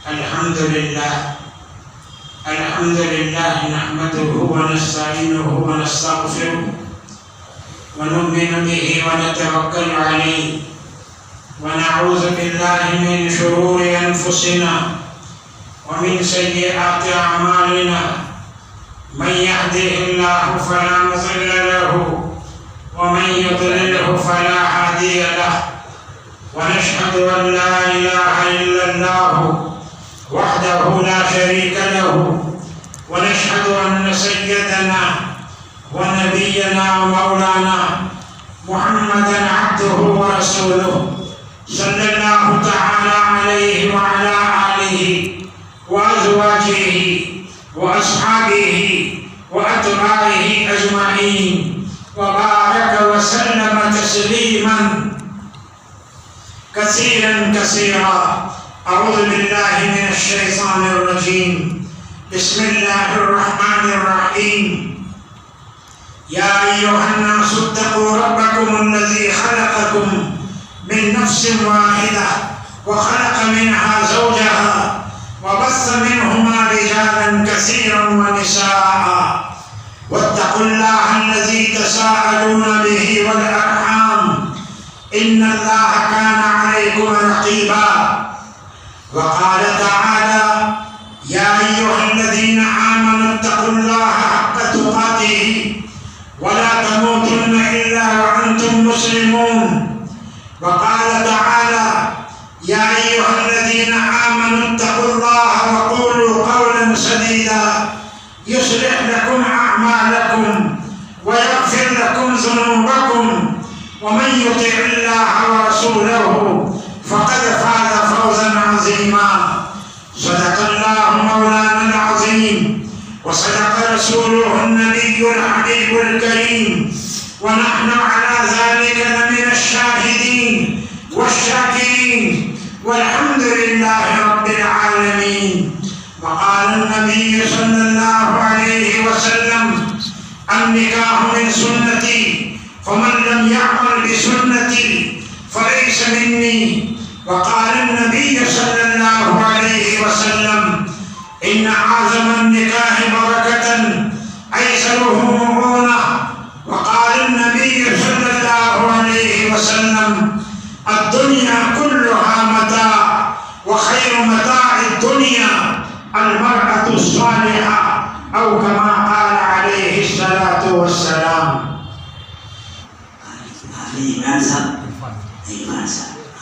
الحمد لله نحمده ونستعينه ونستغفره ونؤمن به ونتوكل عليه ونعوذ بالله من شرور أنفسنا ومن سيئات أعمالنا. من يهده الله فلا مضل له ومن يضلله فلا هادي له. ونشهد أن لا إله إلا الله وحده لا شريك له. ونشهد أن سيدنا ونبينا ومولانا محمدا عبده ورسوله صلى الله تعالى عليه وعلى آله وأزواجه وأصحابه وأتباعه أجمعين وبارك وسلم تسليما كثيرا. أعوذ بالله من الشيطان الرجيم. بسم الله الرحمن الرحيم. يا أيها الناس اتقوا ربكم الذي خلقكم من نفس واحدة وخلق منها زوجها وبث منهما رجالا كثيرا ونساء واتقوا الله الذي تساءلون به والأرحام إن الله كان عليكم رقيبا. وقال تعالى يا أيها الذين آمنوا اتقوا الله حق تقاته ولا تموتن إلا وأنتم مسلمون. وقال تعالى يا أيها الذين آمنوا اتقوا الله وقولوا قولا سديدا يصلح لكم أعمالكم ويغفر لكم ذنوبكم ومن يطع الله ورسوله فقد فاز فوزا عظيما. صدق الله مولانا العظيم وصدق رسوله النبي الحبيب الكريم ونحن على ذلك لمن الشاهدين والشاكرين والحمد لله رب العالمين. وقال النبي صلى الله عليه وسلم النكاح من سنتي فمن لم يعمل بسنتي فليس مني. وقال النبي صلى الله عليه وسلم إن أعظم النكاح بركة أيسره مرونة. وقال النبي صلى الله عليه وسلم الدنيا كلها متاع وخير متاع الدنيا المرأة الصالحة أو كما قال عليه الصلاة والسلام.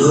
2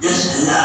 10,000